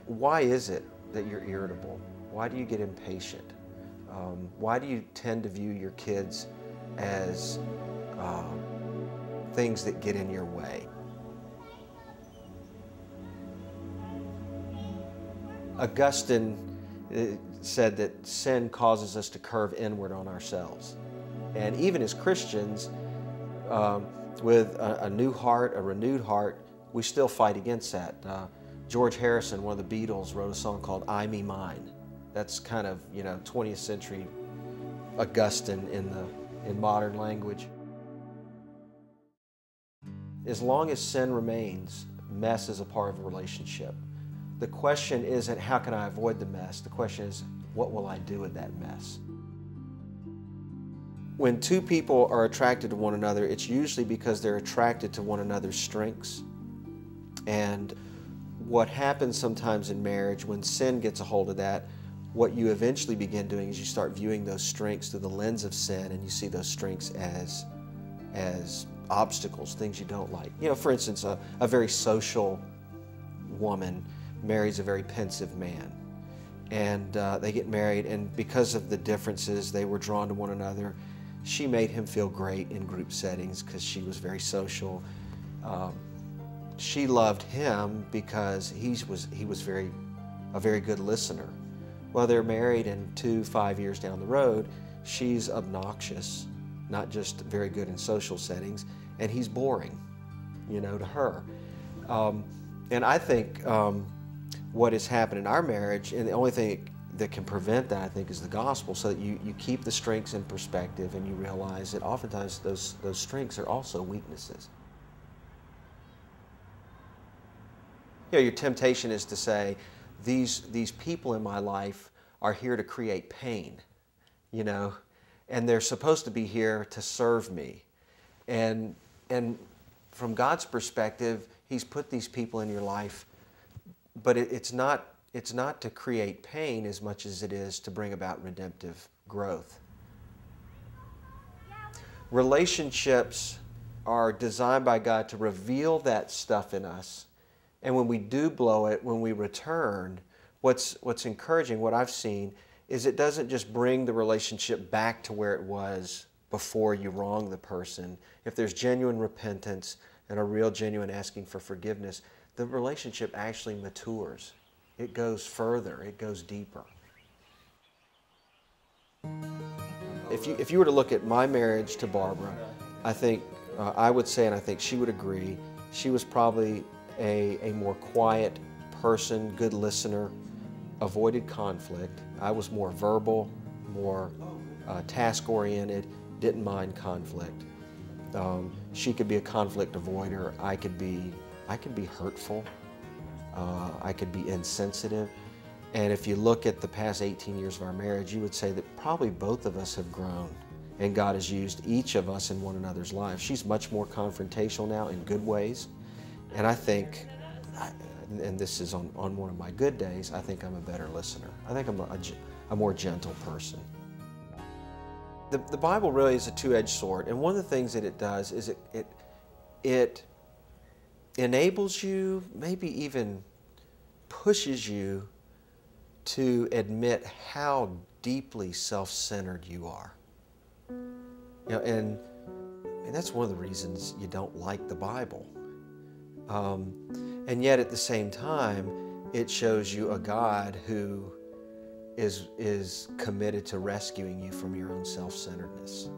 Why is it that you're irritable? Why do you get impatient? Why do you tend to view your kids as things that get in your way? Augustine said that sin causes us to curve inward on ourselves. And even as Christians, with a new heart, a renewed heart, we still fight against that. George Harrison, one of the Beatles, wrote a song called I, Me, Mine. That's kind of, 20th century Augustine in modern language. As long as sin remains, mess is a part of a relationship. The question isn't how can I avoid the mess? The question is what will I do with that mess? When two people are attracted to one another, it's usually because they're attracted to one another's strengths. And what happens sometimes in marriage, when sin gets a hold of that, what you eventually begin doing is you start viewing those strengths through the lens of sin, and you see those strengths as obstacles, things you don't like. For instance, a very social woman marries a very pensive man. And they get married, and because of the differences, they were drawn to one another. She made him feel great in group settings because she was very social. She loved him because he was a very good listener. Well, they're married, and 5 years down the road, she's obnoxious, not just very good in social settings, and he's boring, to her. And I think what has happened in our marriage, and the only thing that can prevent that, I think, is the gospel, so that you keep the strengths in perspective and you realize that oftentimes those strengths are also weaknesses. Your temptation is to say, these people in my life are here to create pain, and they're supposed to be here to serve me. And from God's perspective, He's put these people in your life, but it's not to create pain as much as it is to bring about redemptive growth. Relationships are designed by God to reveal that stuff in us. And when we do blow it, when we return, what's encouraging, what I've seen, is it doesn't just bring the relationship back to where it was before you wronged the person. If there's genuine repentance and a real genuine asking for forgiveness, the relationship actually matures. It goes further, it goes deeper. If you were to look at my marriage to Barbara, I think I would say, and I think she would agree, she was probably a more quiet person, good listener, avoided conflict. I was more verbal, more task-oriented, didn't mind conflict. She could be a conflict avoider. I could be hurtful. I could be insensitive. And if you look at the past 18 years of our marriage, you would say that probably both of us have grown, and God has used each of us in one another's lives. She's much more confrontational now in good ways. And I think, and this is on one of my good days, I think I'm a better listener. I think I'm a more gentle person. The Bible really is a two-edged sword, and one of the things that it does is it enables you, maybe even pushes you to admit how deeply self-centered you are. And that's one of the reasons you don't like the Bible. And yet at the same time, it shows you a God who is committed to rescuing you from your own self-centeredness.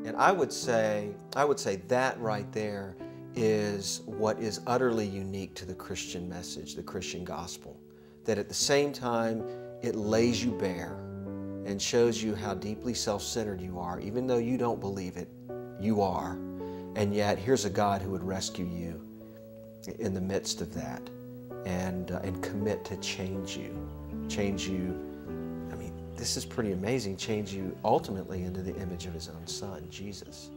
And I would say that right there is what is utterly unique to the Christian message, the Christian gospel. That at the same time, it lays you bare and shows you how deeply self-centered you are. Even though you don't believe it, you are. And yet, here's a God who would rescue you in the midst of that and commit to change you. I mean, this is pretty amazing, change you ultimately into the image of His own Son, Jesus.